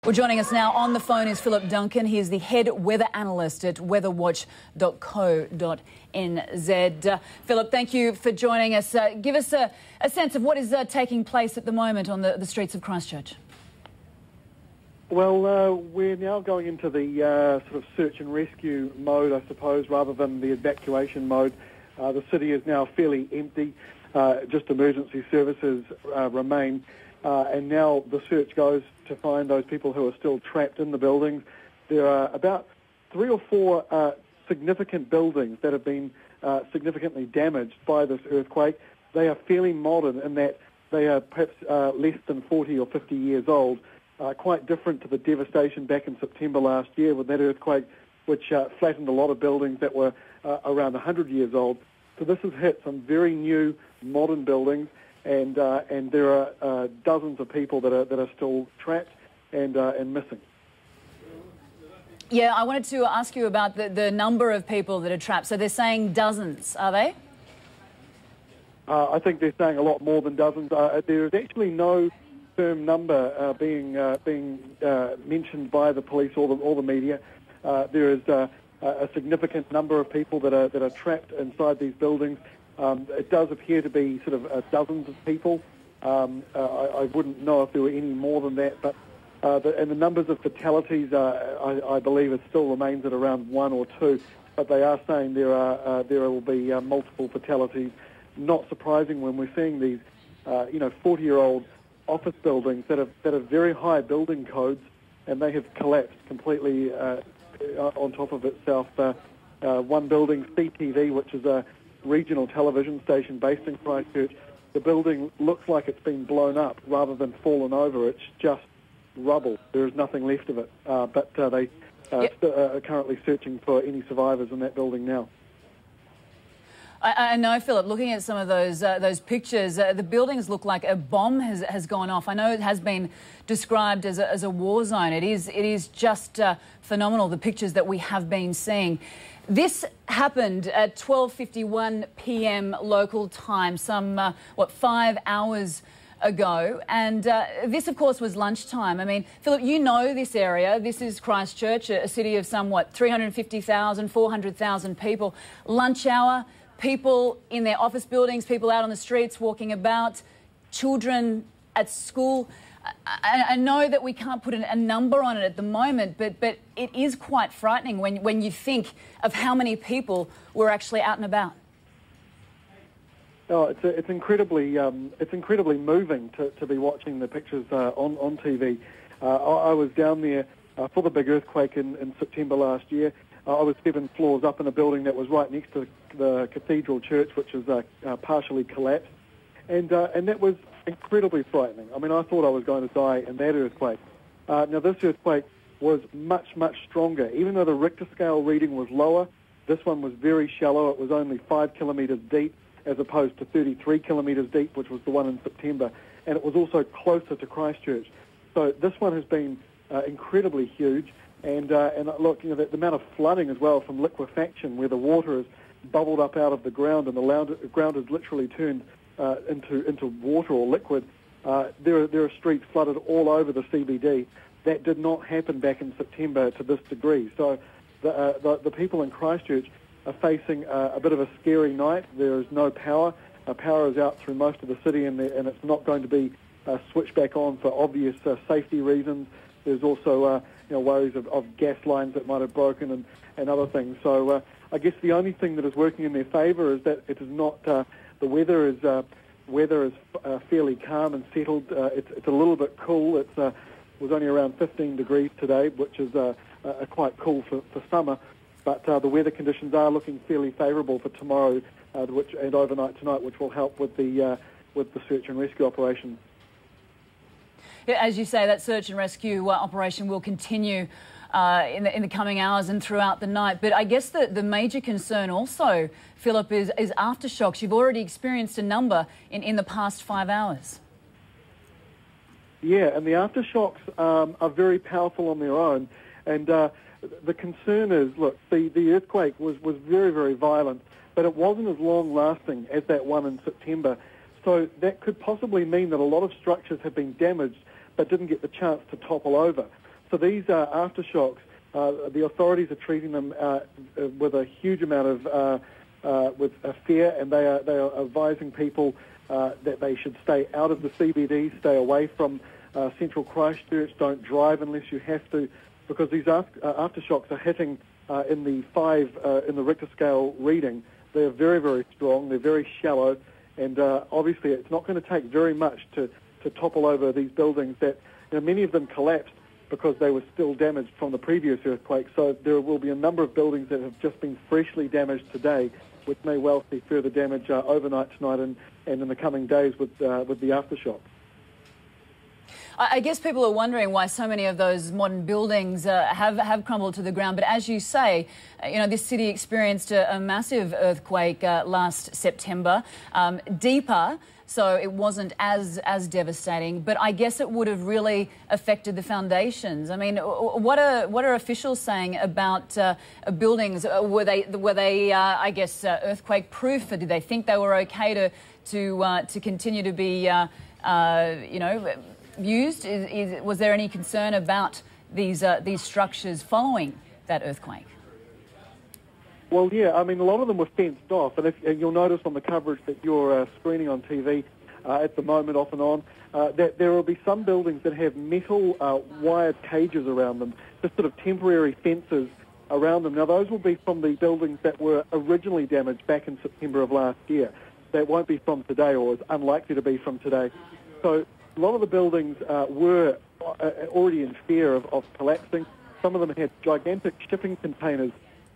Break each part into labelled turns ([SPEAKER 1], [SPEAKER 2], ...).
[SPEAKER 1] Well, joining us now on the phone is Philip Duncan. He is the head weather analyst at weatherwatch.co.nz. Philip, thank you for joining us. Give us a sense of what is taking place at the moment on the streets of Christchurch.
[SPEAKER 2] Well, we're now going into the sort of search and rescue mode, I suppose, rather than the evacuation mode. The city is now fairly empty. Just emergency services remain. And now the search goes to find those people who are still trapped in the buildings. There are about 3 or 4 significant buildings that have been significantly damaged by this earthquake. They are fairly modern in that they are perhaps less than 40 or 50 years old, quite different to the devastation back in September last year with that earthquake, which flattened a lot of buildings that were around 100 years old. So this has hit some very new, modern buildings. And there are dozens of people that are still trapped and missing.
[SPEAKER 1] Yeah, I wanted to ask you about the number of people that are trapped. So they're saying dozens, are they?
[SPEAKER 2] I think they're saying a lot more than dozens. There is actually no firm number being mentioned by the police or the media. There is a significant number of people that are trapped inside these buildings. It does appear to be sort of dozens of people. I wouldn't know if there were any more than that, but and the numbers of fatalities, I believe, it still remains at around 1 or 2. But they are saying there will be multiple fatalities. Not surprising when we're seeing these, 40-year-old office buildings that have very high building codes, and they have collapsed completely on top of itself. One building, CTV, which is a regional television station based in Christchurch, the building looks like it's been blown up rather than fallen over. It's just rubble. There is nothing left of it. But they are currently searching for any survivors in that building now.
[SPEAKER 1] I know, Philip, looking at some of those pictures, the buildings look like a bomb has gone off. I know it has been described as a war zone. It is just phenomenal, the pictures that we have been seeing. This happened at 12:51 p.m. local time, some, 5 hours ago. And this, of course, was lunchtime. I mean, Philip, you know this area. This is Christchurch, a city of somewhat 350,000, 400,000 people. Lunch hour, people in their office buildings, people out on the streets walking about, children at school. I know that we can't put a number on it at the moment, but it is quite frightening when you think of how many people were actually out and about.
[SPEAKER 2] Oh, it's incredibly moving to be watching the pictures on TV. I was down there for the big earthquake in September last year. I was 7 floors up in a building that was right next to the cathedral church, which is partially collapsed, and that was incredibly frightening. I mean, I thought I was going to die in that earthquake. Now, this earthquake was much, much stronger. Even though the Richter scale reading was lower, this one was very shallow. It was only 5 kilometres deep as opposed to 33 kilometres deep, which was the one in September. And it was also closer to Christchurch. So this one has been incredibly huge. And look, the amount of flooding as well from liquefaction, where the water has bubbled up out of the ground and the ground has literally turned into water or liquid. There are streets flooded all over the CBD. That did not happen back in September to this degree. So the people in Christchurch are facing a bit of a scary night. There is no power. Power is out through most of the city, and it's not going to be switched back on for obvious safety reasons. There's also worries of gas lines that might have broken and other things. So I guess the only thing that is working in their favour is that it is not the weather is fairly calm and settled. It's a little bit cool. It was only around 15 degrees today, which is quite cool for summer. But the weather conditions are looking fairly favourable for tomorrow, and overnight tonight, which will help with the search and rescue operation.
[SPEAKER 1] Yeah, as you say, that search and rescue operation will continue in the coming hours and throughout the night. But I guess the major concern also, Philip, is aftershocks. You've already experienced a number in the past 5 hours.
[SPEAKER 2] Yeah, and the aftershocks are very powerful on their own. And the concern is, look, the earthquake was very, very violent, but it wasn't as long-lasting as that one in September. So that could possibly mean that a lot of structures have been damaged but didn't get the chance to topple over. So these aftershocks, the authorities are treating them with a huge amount of with fear, and they are advising people that they should stay out of the CBD, stay away from central Christchurch, don't drive unless you have to, because these aftershocks are hitting in the 5 in the Richter scale reading. They're very, very strong, they're very shallow, and obviously it's not going to take very much to topple over these buildings that, many of them collapsed because they were still damaged from the previous earthquake. So there will be a number of buildings that have just been freshly damaged today, which may well see further damage overnight tonight and in the coming days with the aftershock.
[SPEAKER 1] I guess people are wondering why so many of those modern buildings have crumbled to the ground. But as you say, this city experienced a massive earthquake last September, deeper, so it wasn't as devastating. But I guess it would have really affected the foundations. I mean, what are officials saying about buildings? Were they I guess earthquake proof? Or did they think they were okay to continue to be used? Was there any concern about these structures following that earthquake?
[SPEAKER 2] Well, yeah, I mean, a lot of them were fenced off, and you'll notice on the coverage that you're screening on TV at the moment, off and on, that there will be some buildings that have metal wired cages around them, just sort of temporary fences around them. Now, those will be from the buildings that were originally damaged back in September of last year. That won't be from today, or is unlikely to be from today. So a lot of the buildings were already in fear of collapsing. Some of them had gigantic shipping containers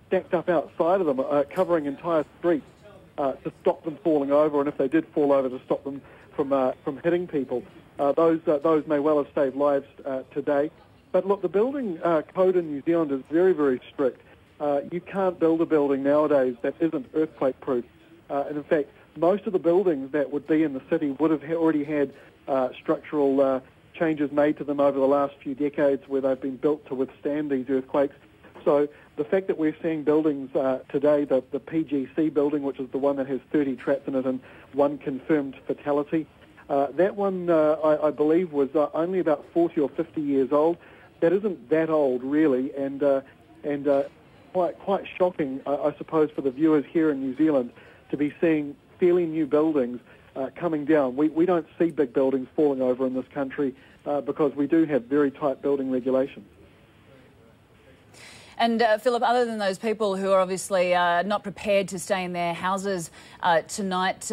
[SPEAKER 2] stacked up outside of them, covering entire streets to stop them falling over, and if they did fall over, to stop them from hitting people. Those may well have saved lives today. But look, the building code in New Zealand is very, very strict. You can't build a building nowadays that isn't earthquake-proof. And in fact, most of the buildings that would be in the city would have already had structural changes made to them over the last few decades, where they've been built to withstand these earthquakes. So the fact that we're seeing buildings today, the PGC building, which is the one that has 30 trapped in it and 1 confirmed fatality, that one, I believe, was only about 40 or 50 years old. That isn't that old, really, and quite shocking, I suppose, for the viewers here in New Zealand to be seeing fairly new buildings coming down. We don't see big buildings falling over in this country because we do have very tight building regulations.
[SPEAKER 1] And Philip, other than those people who are obviously not prepared to stay in their houses tonight,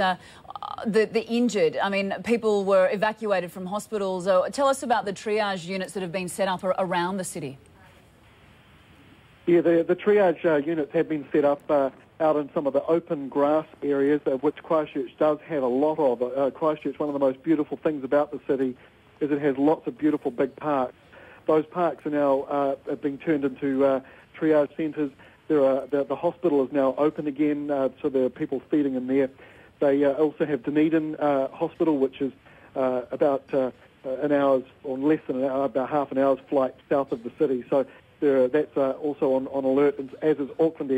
[SPEAKER 1] the injured, I mean, people were evacuated from hospitals. Tell us about the triage units that have been set up around the city. Yeah, the triage units have been set up out in some of the open grass areas, which Christchurch does have a lot of. Christchurch, one of the most beautiful things about the city is it has lots of beautiful big parks. Those parks are now being turned into triage centres. The hospital is now open again, so there are people feeding in there. They also have Dunedin Hospital, which is about an hour's, or less than an hour, about half an hour's flight south of the city. So that's also on alert, as is Auckland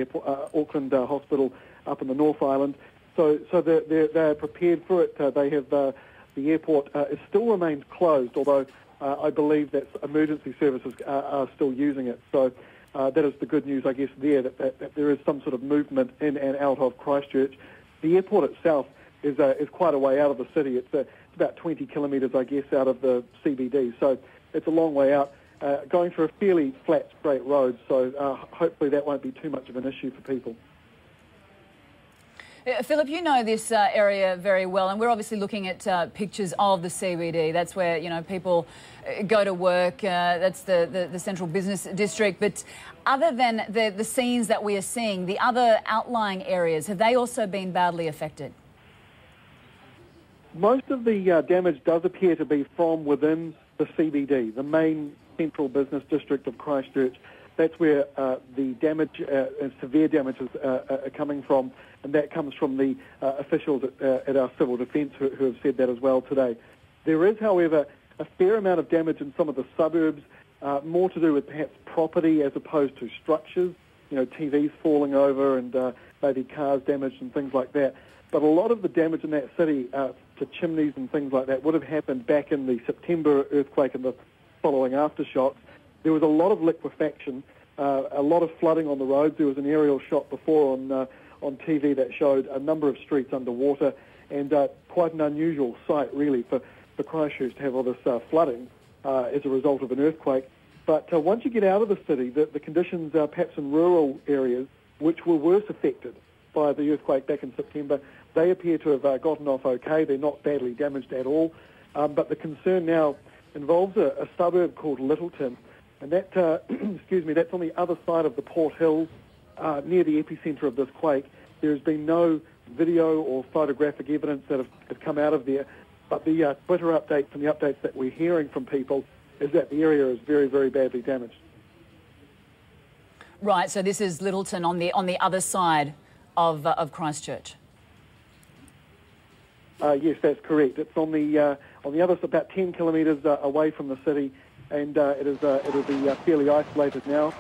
[SPEAKER 1] Auckland Hospital up in the North Island. So they're prepared for it. They have the airport still remains closed, although I believe that emergency services are still using it. So that is the good news, I guess, there, that there is some sort of movement in and out of Christchurch. The airport itself is quite a way out of the city. It's about 20 kilometres, I guess, out of the CBD. So it's a long way out, going through a fairly flat, straight road. So hopefully that won't be too much of an issue for people. Philip, you know this area very well, and we're obviously looking at pictures of the CBD. That's where, people go to work. That's the central business district. But other than the scenes that we are seeing, the other outlying areas, have they also been badly affected?
[SPEAKER 2] Most of the damage does appear to be from within the CBD, the main central business district of Christchurch. That's where the damage, severe damages are coming from, and that comes from the officials at our civil defence who have said that as well today. There is, however, a fair amount of damage in some of the suburbs, more to do with perhaps property as opposed to structures, TVs falling over and maybe cars damaged and things like that. But a lot of the damage in that city to chimneys and things like that would have happened back in the September earthquake and the following aftershocks. there was a lot of liquefaction, a lot of flooding on the roads. There was an aerial shot before on TV that showed a number of streets underwater, and quite an unusual sight, really, for Christchurch to have all this flooding as a result of an earthquake. But once you get out of the city, the conditions, perhaps in rural areas, which were worse affected by the earthquake back in September, they appear to have gotten off okay. They're not badly damaged at all. But the concern now involves a suburb called Littleton, and that, excuse me, that's on the other side of the Port Hills, near the epicentre of this quake. There has been no video or photographic evidence that have come out of there, but the Twitter updates and the updates that we're hearing from people is that the area is very, very badly damaged.
[SPEAKER 1] Right, so this is Littleton on the other side of Christchurch.
[SPEAKER 2] Yes, that's correct. It's on the other, about 10 kilometres away from the city, and it'll be fairly isolated now.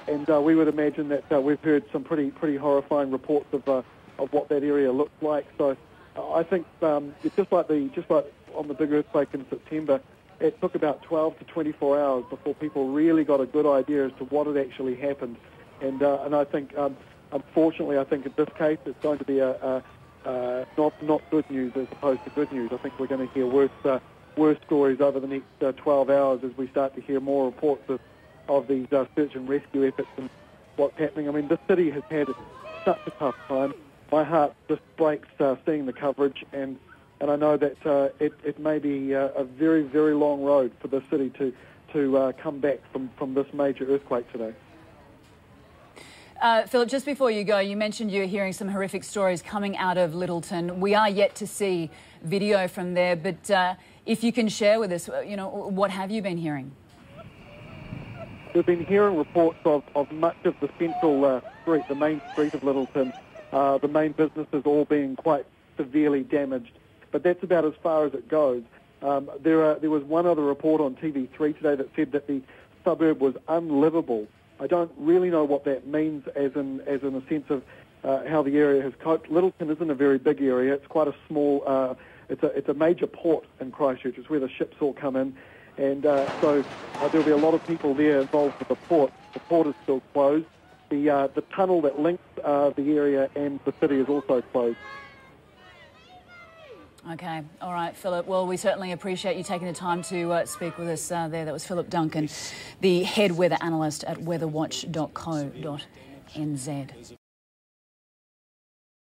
[SPEAKER 2] And we would imagine that we've heard some pretty horrifying reports of what that area looks like. So I think it's just like on the big earthquake in September, it took about 12 to 24 hours before people really got a good idea as to what had actually happened. And I think, unfortunately, I think in this case it's going to be not good news as opposed to good news. I think we're going to hear worse stories over the next 12 hours as we start to hear more reports of these search and rescue efforts and what's happening. I mean, this city has had such a tough time. My heart just breaks seeing the coverage, and I know that it may be a very, very long road for the city to come back from this major earthquake today.
[SPEAKER 1] Philip, just before you go, you mentioned you're hearing some horrific stories coming out of Littleton. We are yet to see video from there, but if you can share with us, what have you been hearing?
[SPEAKER 2] We've been hearing reports of much of the central street, the main street of Littleton, the main businesses all being quite severely damaged. But that's about as far as it goes. There was one other report on TV3 today that said that the suburb was unlivable. I don't really know what that means as in a sense of how the area has coped. Littleton isn't a very big area. It's quite a small, it's a major port in Christchurch. It's where the ships all come in. And so there'll be a lot of people there involved with the port. The port is still closed. The tunnel that links the area and the city is also closed.
[SPEAKER 1] Okay. All right, Philip. Well, we certainly appreciate you taking the time to speak with us there. That was Philip Duncan, the head weather analyst at weatherwatch.co.nz.